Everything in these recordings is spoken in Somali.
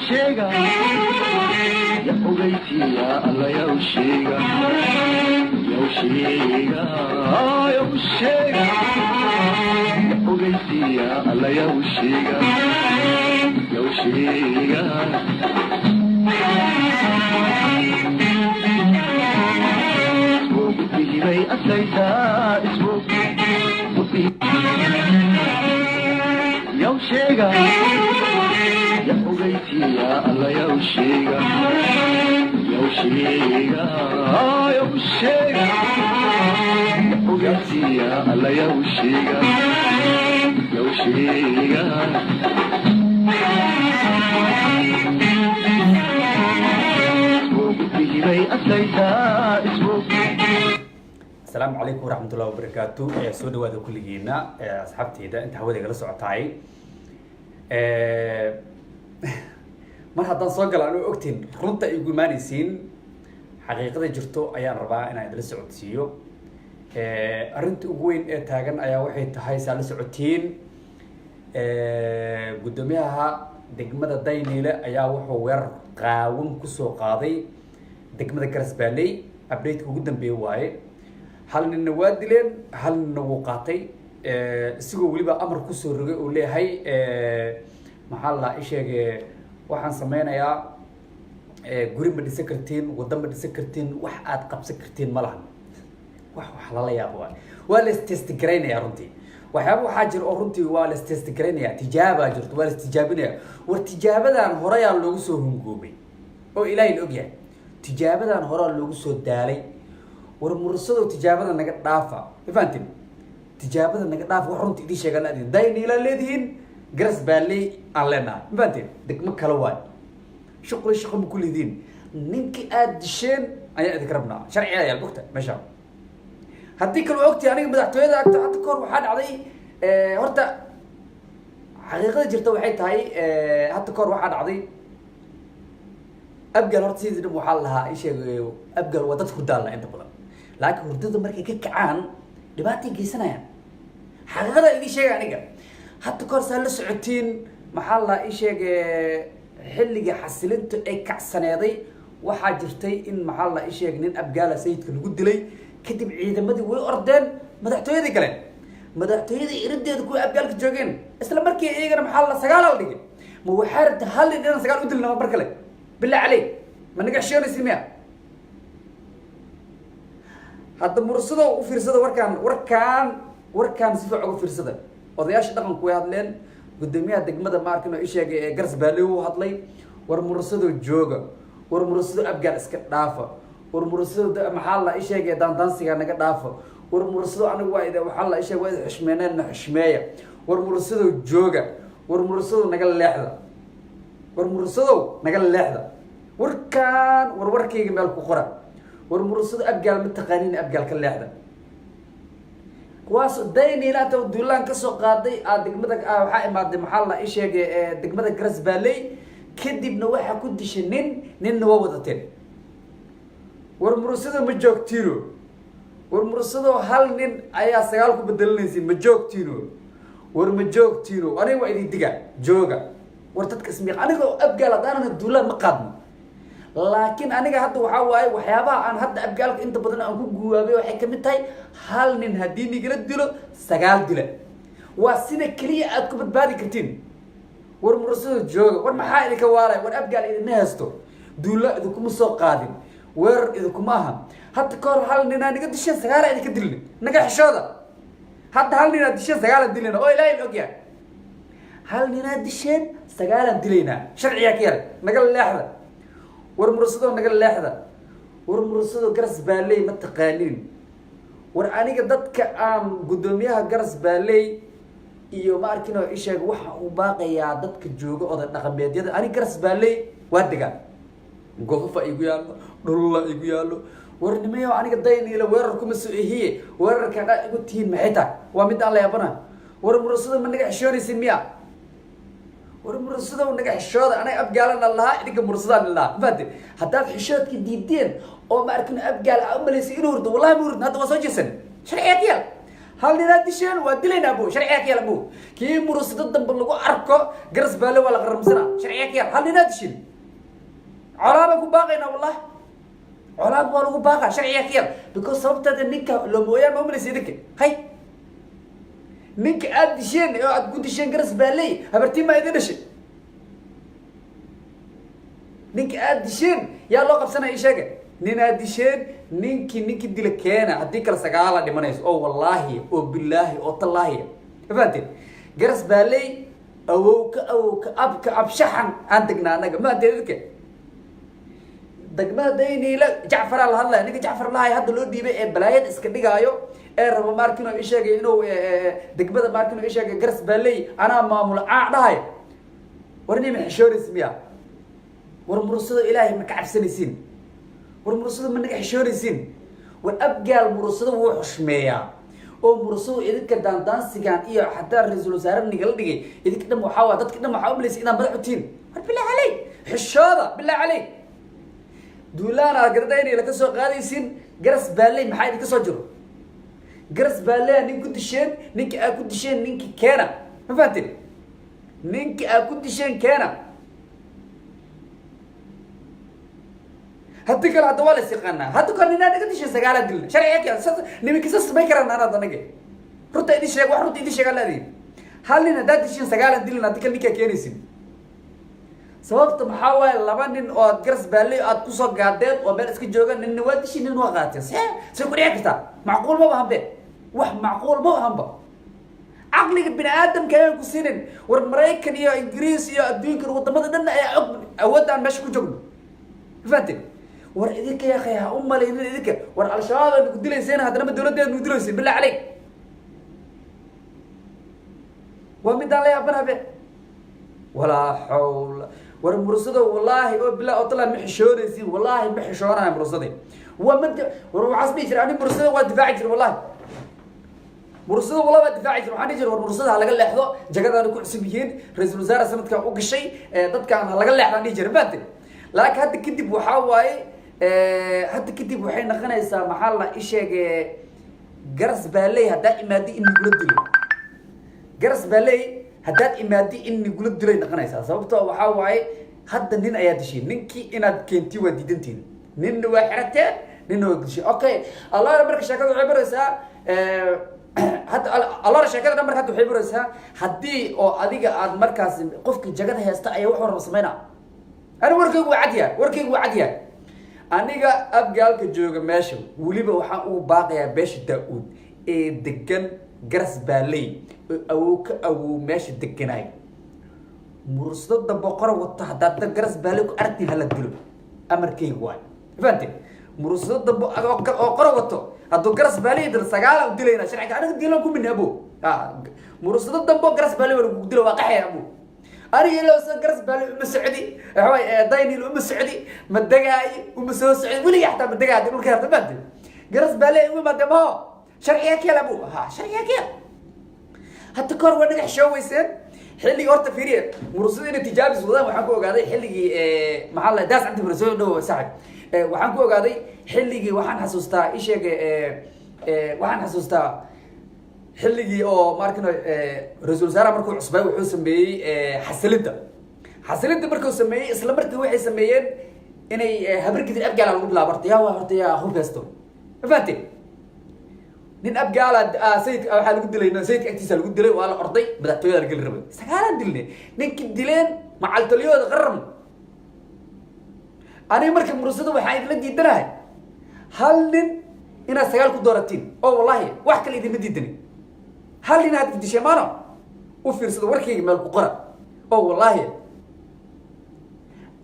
sheega ya ogeysiya alla yow sheega yow sheega yow sheega ya ogeysiya alla yow sheega yow sheega bay asayda ismu yow sheega ya ogeysiya alla yow sheega yow sheega yow sheega ya ogeysiya alla yow sheega yow sheega bay asayda ismu. السلام عليكم ورحمة الله وبركاته. سود وهذا كل جينا أصحابتي ده أنت هودي جلسوا عطاي. ما حدا صقل عنه أكتين رنت يقول ما نسين حقيقة جرتو أيام ربع أنا جلس عطسيو. أرنت أقوين تاجن أيا واحد هاي سالس عطين. قدامها دقمة الدين لا أيا وحوار قاوم كسو قاضي دقمة كرسبالي أبريت قدام بيواي. هل النوادلين هل النوقاتي سجوا وليبا أمر كسر ولا هاي محل إيشيء واحد سمينا يا قريب بدي سكرتين وقدام بدي سكرتين واحد قب سكرتين ملهم واحد حلال يا أبوي ولا استستقرين يا رنتي وحابو حاجر أورنتي ولا استستقرين يا تجابة جرت ولا استجابني والتجابة ده هرايا اللوجسهم قومي أو إلهي الأجيال تجابة ده هرايا اللوجسو دالي ورمرصدو تجابة نقد دافع فهمتني تجابة نقد دافع وحرنت إدي شغلة دي داين إلى الذين جرس بالي علينا فهمتني دك مكلوان شغل بكل دين نينك أدشين أي أذكرنا شرعي يا الوقت ماشى هديك الوقت يعني بدأت هذا حتى كور وحد علي هرتا حقيقة جرت وحيد هاي حتى كور واحد علي أبقى هرت سيد محلها إيش أبقى وضعت هدالنا أنت بلا لكن هردده مركي كعان دباتي جيسنا يعني حقيقة إيش يعني حتى كور سال سعتين محلها إيش حلقة حسلنت أي كعسنة دي وحاجرتي إن محلها إيش نين أبقى له سيد كل جود لي كتب عيد مدي وأردن مدحته يدي كلام مدحته يدي يرد يدكوا أبقى لك جوجين أصلا مركي إيه أنا محلها سجالة ولا مو حارد هل إن أنا سجال ودلنا ما بركله بالله عليك ما نقع شيء نسميه هذا مرصده وفرصده وركان سفع وفرصده وضياش دقن كوي هادلين قداميها دقمده ما arkin oo isheegay garas baalew hadlay war mursado jooga war mursado abgaal iska dhaafa war mursado maxaa la isheegay dandansiga naga dhaafa war mursado anigu waa ida waxa la isheegay waa xishmeenana xishmeeya war mursado jooga war mursado naga leexda war mursado naga leexda warkaan warkayga meel ku qora war mursado abgaal ma taqaaniin abgaal ka leexda kuwaas dayni la taw duulaan ka soo qaaday degmada waxa imaaday maxaa la isheegay degmada Garas Baaley kadibna waxa ku dishay nin waa wadateen war mursado ma joogtiro war mursado hal nin ayaa sagaal ku bedelanaysi ma joogtiro war ma joogtiro aniga waa idin diga jooga war dadka ismiiq aniga abgaal hadaan duulaan ma qaadno laakiin aniga hadda waxa waaye waxyaabaha aan hadda abgaalka inta badan aan ku guwaabay waxay kamid tahay hal nin hadii nigala dilo sagaal dila waa sida kaliya aad ku badbaadi kartiin war mursado jooga war maxaa idinka waalay war abgaal idin haysto duula idinku soo qaadin war idinku ma aha hadda koor hal nin aan niga dishay sagaal idinka dilin naga xishooda hadda hal nin aan dishay sagaal dilin oo ilaahay ogyahay hal nin aan dishay sagaal dilayna sharciga kiyar naga leexda war mursado naga leexda war mursado Garas Baaley ma taqaaniin war aniga dadka aan gudoomiyaha Garas Baaley iyo ma arkin oo isheeg waxa uu baaqayaa dadka jooga oo dhaqameedyada aniga Garas Baaley waa degan goofafa igu yaalo dhulla igu yaalo war nimayo aniga dayniila weerar kuma soo ehiye weerarka igu tiin maxay tahay waa mid aan la yaabana war mursado ma naga xishoonaysin miya war mursado naga xishooda anay abgaalana laha idinka mursadaan laha fadhi hadaad xishoodki diideen oo ma arkin abgaal amalaysi inuu urdo wallahi murd hadda waa soo jeesan sharciyad hal ninaad disheen waa dilaynaa buu sharciga ka yeel buu kii murusada dambe lagu arko garas baale waa la qaramsana sharciga ka yeel hal ninaad disheen colaaba ku baaqayna wallahi colaab waa lagu baaqa sharciga ka yeel because sababtada ninka loo mooyaan ma umaleysay idinka hay ninka aad disheen oo aad ku disheen garas baale habartii ma idin dhashay ninka aad disheen yaa loo qabsanaya ishaga nin aad disheen ninkii dila keena haddii kale sagaala dhimanayso oo wallaahi oo bilaahi oo tallaahi fahanteen garas baaley awowka abka abshaxan aan degnaa anaga ma hadee dadka degmada dayniila jacfaraa la hadlaya ninka jacfar lahay hadda loo dhiibay ee balaayad iska dhigaayo ee rabo maarkin oo isheegay inuu degmada maarkin oo isheegay garas baaley anaa maamul dhahay warni ma xishooris miya war murusada ilaahay ma ka cabsanaysiin war murusada ma naga xishoonaysiin war abgaal murusada wuu xushmeeyaa oo murusadu idinka daandaansigaan iyo xataa ra-iisul wasaare nigala dhigay idinka dhan waxaa waa dadka dhan waxaa u malaysa inaan madax utiin war bilaa caley xishooda bilaa caley duulaan aad gardayna ka soo qaadaysiin garas baaley maxaa idinka soo jiro garas baaley nin ku disheen ninka aad ku disheen ninki keena ma fahanteen ninki aad ku disheen keena هدي كلا دوالة سيقنا هدو كان نينا نقدر شيء سجالة دل شرعي كذا نبي كيسس ما يكرر أنا ضنقة رد إيدي شيء واحد رد إيدي شيء قال لي هل لنا دات شيء سجالة دل نادي كل ميكا كينيسين سبب محاول لبنان أو جرس بالي أو توصل قادات وبرس كجوجا ننواد شيء ننوغات سيقول يا كذا معقول ما بهم به وح معقول ما بهم به عقلي بني آدم كان يقصيرن والمرايكن يا إنجليز يا الدين كرو وطماط دنا يا عقب أود أن مشي كجوجا فهمتني war idinka ya akhay ha umalaynin idinka war al-shabaab aad ku dilayseen haddana dawladdeed nu dilaysin bilaa caleyk waa midaan la yaabana be walaa xawla war murusada wallaahi oo bilaa oo talaan ma xishoonaysiin wallaahi ma xishoonaya murusada waa mid war waxaas dhihi jira ani murusada waa difaaci jira wallaahi murusada wallaahi waa difaaci jira waxaan dhihi jira war murusada ha laga leexdo jagadaana ku cusub yihiin ra-iisul wasaare sanadkan u gashay dadkaan ha laga leexdaan dhihi jira maante laakiin hadda kadib waxaa waaye hadda kadib waxay noqonaysaa maxaa la isheeg garas baaley haddaad imaadi in nigula dilo garas baaley haddaad imaadi in nigula dilay noqonaysaa sababtoo waxaa waaye hadda nin ayaa dishay ninkii inaad keenti waa diidantiin ninna waa xirateen ninna waa dishay okay allah marka sheekada waxay baraysaa hadda allah sheekada dhan marka hadda waxay baraysaa haddii oo adiga aad markaas qofkii jagada haysta ayaa wax warba sameynaa ani warkaygu waa cadyahay aniga abgaalka jooga meesha weliba waxaan ugu baaqayaa beesha daa-uud ee degan garas baaley oo awow meesha deganaay murusada boqor wata haddaad garas baaley ku aragti hala dilo amarkayga waay fahanteen murusada oo qoro wato hadduu garas baaley dil sagaala u dilayna sharciga aniga dilan ku min abo murusada dambo garas baaley waa lagu dilo waa qaxay abo أنا لو سكرت بالي مسعدي هواي دايني لو مسعدي مدقاي ومسوسعدي ولي حتى مدقاي تقول كيف تبدل جرس بالي وما دمه شرعيك يا أبو ها شرعيك يا حتى كور ونجح شوي سن حلي ورت فيري مرسلين تجابس وذا وحنكوا قاعدين حلي محل داس عندي مرسول ده ساعد وحنكوا قاعدين حلي وحن حسوستا إيش وحن حسوستا xilligii oo markino ra-iisul wasaare markuu cusbay wuxuu sameeyey xasilinta markuu sameeyey isla markii waxay sameeyeen inay habarkidin abgaala lagu bilaabo horta yaa hubeysto ma fahanteen nin abgaala sayidka waxaa lagu dilay sayidka agtiisa lagu dilay waa la orday madaxtooyada la geli rabay sagaalaan dilne ninkii dileen macaltaliyooda qaram aniga marka murusada waxaa idinla diidanahay hal nin inaad sagaal ku dooratiin oo wallaahi wax kale idinma diidani هل لنا هذا الشيء ما أنا وفي رسالة وركي مال بقرة أو والله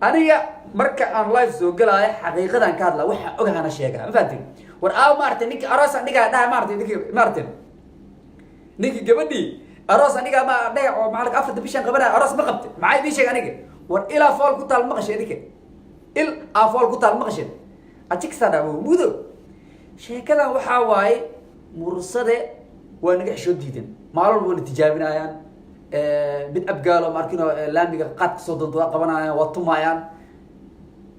أنا يا مركا أن لايف زوج لا حقيقة أن كذا وح أجا أنا شيء كذا فهمتني ورأو مارتن نيك أراس نيك ده مارتن نيك جبني أراس نيك ما ده أو معك أفضل بيشان قبلها أراس ما قبت معي بيشان نيك ور إلى فال كتال مقشة نيك إل أفال كتال مقشة أتيك سنة مودو شيء كذا وحواي مرصدة ونجح شو جديدن مالو ون تجابنايان بن أبقالو ماركينو لامبيغا قاد صوتن توا قبنايان وطمايان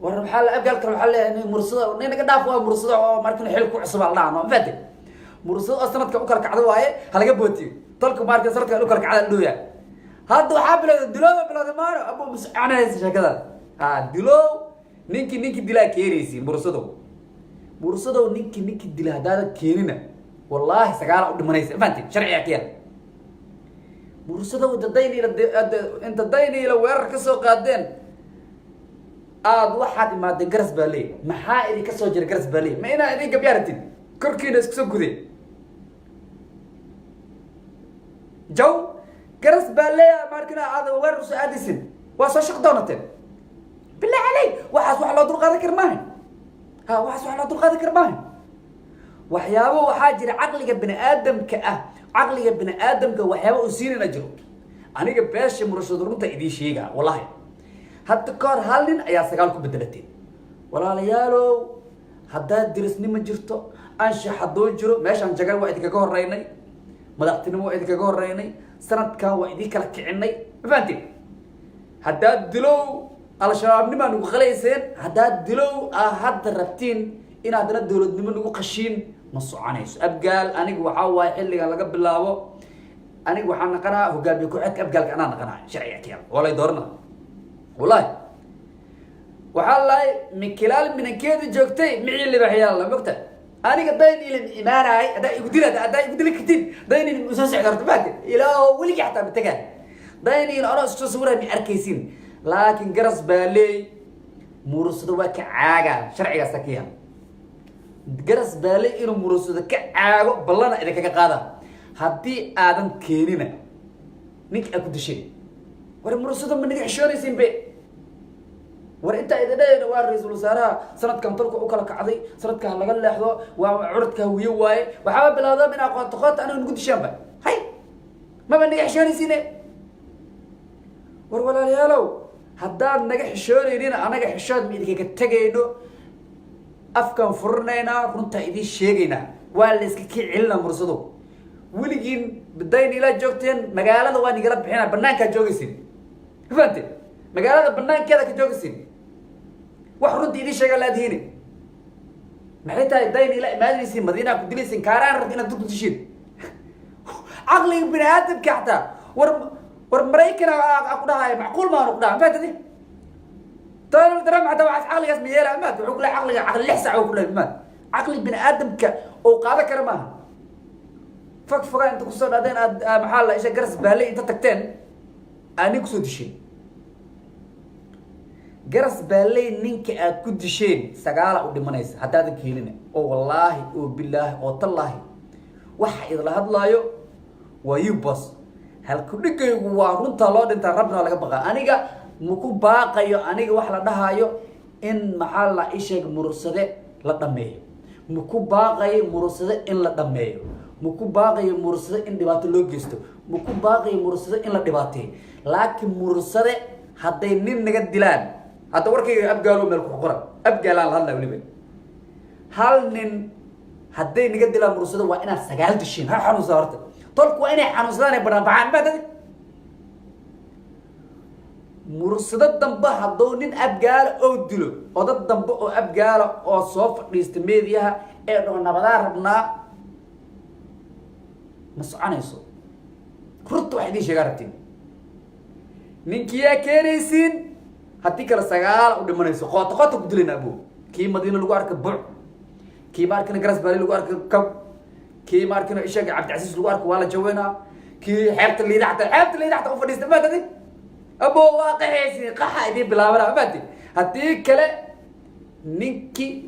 وربحال أبقال كربحال يعني مرصدة نينا قدافوا مرصدة ماركينو حلو كعصب الله ما فاتن mursado sanadka u kala kacdo waaye halaga bootiyo tolka marka sanadka u kala kacda dhooya hadda waxa bilowday dilooba bilowday maaro abu muscanaysa shakada diloo ninki dilaa keenaysi mursado ninki dilaa hadaad keenina wallahi sagaal u dhimanaysa faanti sharciga kiyal mursado inta dayni ila weerar ka soo qaadeen aad waxaad imaadeen garas baaley maxaa idin ka soo jira garas baaley ma inaa idin gabyaaratin korkiina isku soo guday jaw garas baaley markina aad weerar soo aadisin waa soo shaq doonateen bilaa calay waxaas wax loo dulqaadan kar maahan waxaas wax loo dulqaadan kar maahan waxyaabo waxaa jira caqliga bini aadamka waxyaabo uu siinayna jiro aniga beesha murashado runta idin sheega wallahi hadda kahor hal nin ayaa sagaal ku bedelateen walaalayaalow haddaad dirisnimo jirto anshax haddoo jiro meeshaan jagan waa idinkaga horeynay madaxtinimo waa idinkaga horeynay sanadkan waa idin kala kicinay ma fahanteen haddaad dilow al-shabaabnimaa nagu qalayseen haddaad dilow hadda rabtiin in haddana dowladnimo nagu qashiin ma soconayso abgaal aniga waxaa waaye xilligan laga bilaabo aniga waxaan naqanaa hogaamiye ku-xigka abgaalka anaa naqanaa sharciga kiyal waa lay doorana wallahi waxaa lahay minkilaal minankeeda joogtay micii libaxyaal la mogta aniga daynil imaanahay haddaa igu dili kartid daynil soo socda horta maanta ilaaho weligii xataa matagaan daynil anoo isoo sawirahay mi arkaysin laakiin garas baaley murursado waa ka caaga sharcigaasa ka yaal garas baaley inuu murursado ka caago ballana idinkaga qaada haddii aadan keenina ninka aad ku dishay war murursado ma naga xishoonaysiin be war inta idin dhayna waa ra-iisul wasaaraha sanadkan tolka u kala kacday sanadkan laga leexdo waa curadka hawiye waaye waxaaba bilowda in qoota aniga nagu dishaanba hay maba naga xishoonaysiine war walaalayaalow haddaad naga xishoonaynin anaga xishood ma idinkaga tegayno afkan furinaynaa runtaa idiin sheegaynaa waa la iska kii celinaa mursado weligiin dayni ilaa joogteen magaalada waa nigala bixinaa banaankaa joogaysin ma fahanteen magaalada banaankeeda ka joogaysin wax runta idiin sheegaa laadihiine maxay tahay dayni ilaa imaadinaysiin madiinaa ku dilaysin kaaraan rabti inaad dulku dishiin caqliga bini aadamka xataa war maraykan ku dhahayo macquul maan ku dhaha mafahatadi donald trump hataa waxaas caqligaas ma yeela maad wuxuu kule caqliga caqli 6 saac kule maad caqli bini aadamka oo qaada kara maaha fogaa inta kusoo dhaadeen aad maxaa la isha garas baaley inta tagteen aani kusoo disheen garas baaley ninka aad ku disheen sagaala u dhimanaysa haddaadan keenina oo wallaahi oo bilaahi oo tallaahi waxa idla hadlaayo waa you boss halku dhigaygu waa runta loo dhintaa rabbina laga baqaa aniga maku baaqayo aniga wax la dhahayo in maxaa la isheeg mursade la dhameeyo maku baaqayo mursade in la dhameeyo maku baaqayo mursade in dhibaato loo geysto maku baaqayo mursade in la dhibaateeyo laakiin mursade hadday nin naga dilaan hadda warkayga abgaalo meel ku qoran abgaalaan la hadlaa weliba hal nin hadday naga dilaan mursade waa inaad sagaal dishiin ha xanuunsaa horta tolku waa inay xanuunsadaan ay banaan baxaan ma dadi mursado dambe hadduu nin abgaalo oo dilo oo dad dambe oo abgaalo oo soo fadhiista meediyaha ee dhoo nabadaa rabnaa ma soconayso runta wax idiin sheegaa rabtiin ninkiyaa keenaysiin haddii kale sagaal u dhimanayso qoota ku dilayna abo kii madiina lagu arka buc kii maarkina garas baali lagu arka kab kii maarkina ishaga cabdicasiis lagu arka waa la jaweynaa kii xeebta liida xataa u fadhiista ma dadi abo waa qaxaysi qaxa idin bilaabana maadi haddii kale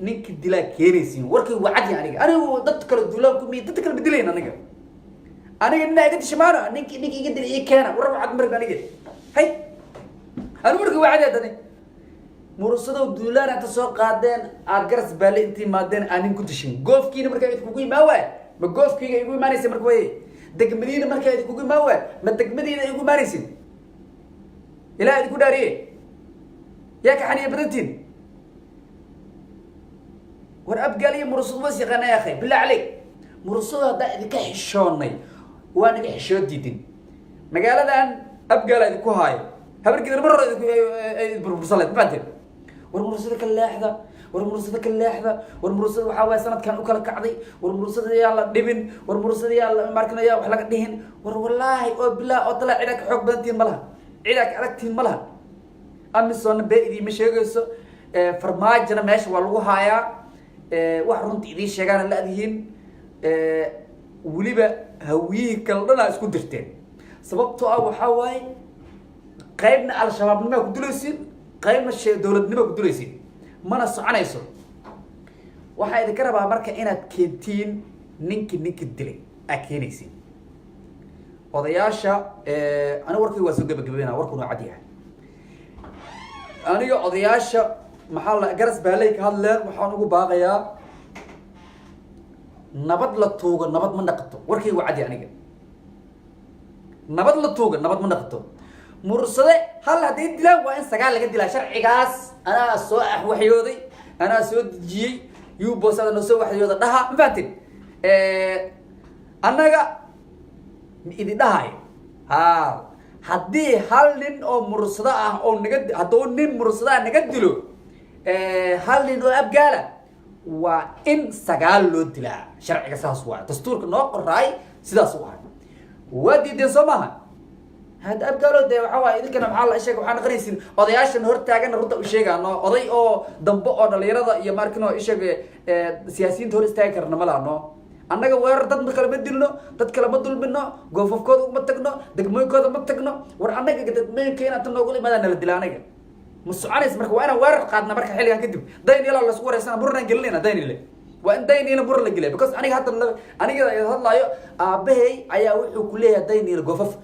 ninki dilaa keenaysiin warkay waa cadi anigu dad kale dulaan ku mi dad kale bedilayn aniga nina iga dishimaano ninki iga dil ii keena war waxaad marka aniga hay anigu warkay waa cadi dadi mursado dulaan inta soo qaadeen aad garas baale intii maadeen aanin ku dishin goofkiina markaa id kugu imaa waay ma goofkiiga igu imaanaysa marka way degmadiina markaa id kugu imaa waay ma degmadiina igu imaanaysin ilaa idinku dhaariye yaa ka xaniya badantiin war abgaal iyo mursado was yaqaana ya akhay bilaa caleyk mursado haddaa idinka xishoonay waa naga xishoo diidin magaaladan abgaala idinku haayo habarkiida mar hore burbursaleed mafahanteen war mursado ka leexda war mursada ka leexda war mursada waxa way sanadkan u kala kacday war mursada yaa la dhibin war mursada yaa la markanaya wax laga dhihin war wallahi oo bilaa oo tala cida ka xog badantiin malaha cida ka aragtiin malaha amisoon beedi ma sheegayso farmaajana meesha waa lagu haayaa wax runtii idin sheegaan la adihiin waliba hawiyi kala dhanaa isku dirteen sababtoo ah waxa waaye qaybna al-shabaabnimo ku dulaysiin qaybna dowladnimo ku dulaysiin mana soconayso waxaa idinka rabaa marka inaad keentiin ninki dilay aad keenaysiin odayaasha aniga warkayga waa soo gabagabeynaa warkuna waa cad yahay aniga odayaasha maxaa la garas baalay ka hadleen waxaan ugu baaqayaa nabad la tuugo nabad ma naqato warkayga waa cad yahay aniga nabad la tuugo nabad ma naqato mursade hal haddii dilaan waa in sagaal laga dilaa sharcigaas anaa soo waxyooday anaa soo dejiyey yubosada noo soo waxyooda dhaha ma fahantin annaga idin dhahayo ha haddii hal nin oo mursado ah oo naga hadduu nin mursadaha naga dilo hal nin oo abgaala waa in sagaal loo dilaa sharciga saas waa dastuurka noo qoraay sidaas u ahay waa diideen soo maaha هاد أبقالو ده وحوا إذا كنا محل إيش وحنا قريسين قضياش نهار تاجنا رد وشيء عنه قضي أو دمبو أو دليرة يا ماركنو إيش سياسيين تورس تاجر نملا عنه أنا جوار تد كلام دلنا تد كلام دل منا قوف كود متكنا دقمي كود متكنا ورأنا كده من كينا تنقولي ماذا نلدلانه كده مسعانس مرك وأنا ورق قادنا مرك حلي هكذب دين يلا الله سكور إنسان برنا جلنا دين اللي وإن دين يلا برنا جلنا بس أنا حتى أنا كده يطلع أبهي أيا وكلها دين يلا قوف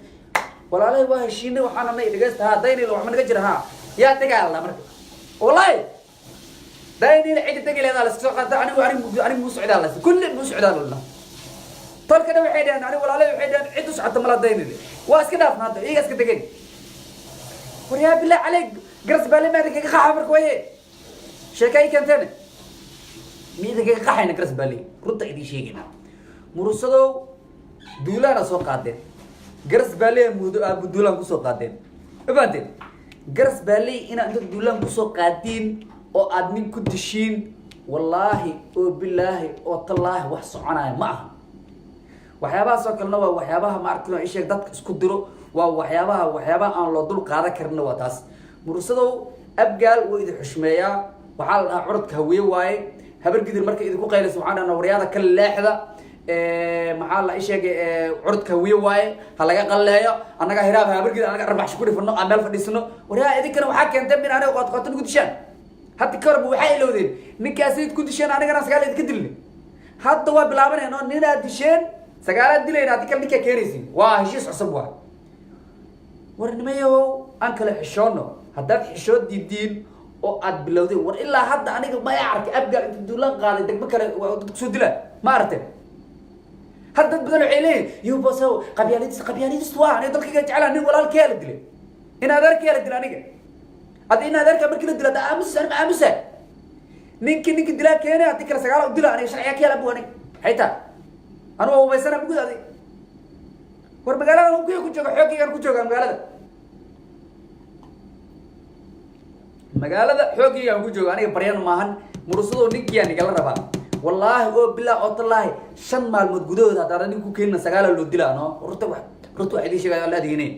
ولا لا هو هالشيء وحنا ما يدقست ها ديني لو عمل قجر ها يا تقال الله مرك والله ديني العيد تقال هذا السوق أنا مو سعيد الله كل مو سعيد الله طول كده وحيدان أنا ولا لا وحيدان عيد سعد ملا ديني واس كده في هذا إيه كده تقال وريا بالله عليك قرص بالي ما ذيك خاحر كويه شكاي كم ثاني مي ذيك خاحين قرص بالي رد عيدي شيء كنا مرصدو دولانا سوق قادين garas baaley duulaan kusoo qaadeen mafahanteen garas baaley inaad inta duulaan kusoo qaadiin oo aad nin ku dishiin wallaahi oo bilaahi oo tallaahi wax soconaya ma aha waxyaabahaas oo kalena waa waxyaabaha ma arkino isheeg dadka isku diro waa waxyaabaha aan loo dul qaadan karina waa taas mursadow abgaal wuu idin xushmeeyaa waxaa la dhahaa curadka hawiye waaye habar gidir marka idinku qaylaysa waxaan dhahnaa waryaada ka leexda maxaa la isheegay curudka hawiye waaye ha laga qalleeyo annaga hiraab habargid annaga arbax ku dhifano aan meel fadhiisano waryaa idinkana waxaa keentay min aniga qood nagu dishaan hadda ka horba waxay ilowdeen ninkaas idin ku disheen anigana sagaal idinka dilne hadda waa bilaabanayno ninaad disheen sagaalaad dilayna hadii kale ninkaa keenaysin waa heshiis cusub waa warnimayow aan kala xishoono haddaad xishood diidiin oo aad bilowdeen war ilaa hadda aniga ma arkay abgaal inta duulaan qaaday degmo kale dadku soo dilaa ma aragteen هذا بدل عليه يوبسو قبيانيس توا أنا ضل كي جعله نقول ولا الكيل دلي هنا ذاك كيل دلي أنا كده هذا هنا ذاك بركي دلي ده أمس نينك دلي كينه هذيك السجارة دلي أنا شرعي كيل أبوه أنا حيتا أنا هو بس أنا بقول هذه وربقاله هو كي يكون جوع حقي أنا كنت جوع مقالة ده حقي أنا كنت جوع أنا بريان ماهن مرسلو نيكي أنا قال ربا والله أو بالله أو الله شن مال متجودة هذا ترى نيكو كيلنا سجالة لو دلا أنا رتوا عدي شيء قال هذه هني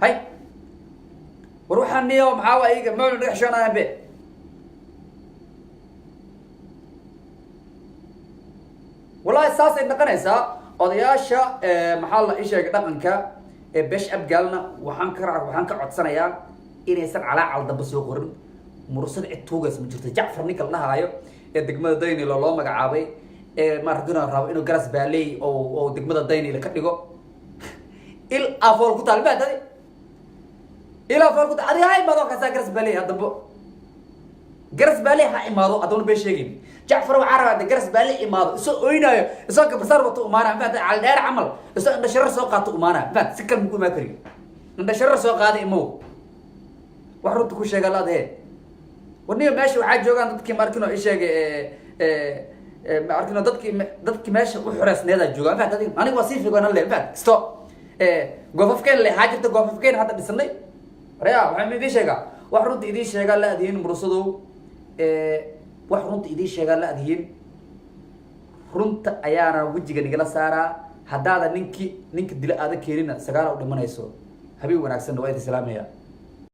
هاي وروح عني يوم حاول إيه ما نروح شو أنا أبي والله أساس إن قناة أضياشة محل إيش يقدر إنك بش أبجالنا وحنكر عطسنا يا إني يصير على دبسوا قرن مرسل التوجس مجرد جعفر نيك الله هايو degmada dayni loo magacaabay ma raduna rabo inuu garas baaley oo degmada dayni la ka dhigo il afol ku talbaad il afol ku adi hay mado ka garas baaley hadabo garas baaley ha imaado adoon bay sheegin jacfar waxa rabaa garas baaley imaado isoo oynayo isoo ka basar wato umaana faad al dheer amal isoo inda sharar soo qaato umaana faad si kal muku ma kari inda sharar soo qaaday imo wax runta ku sheega laadee ونيو ماشي وحاجة جوجان دتك ماركينو إيش ماركينو دتك ماشي وحرس نيدا جوجان فهذا أنا وصيف يقول أنا فهد ستوب قفف كين اللي حاجة تقفف كين هذا بيسمي ريا وحمي دي شيء وحرد إيدي شيء لا دين برصدو wax runta idin sheegaa la adihin runta ayaana wajiga nigala saaraa haddaada ninka dila aada keenina sagaal u dhimanayso habeen wanaagsan waa idin salaamaya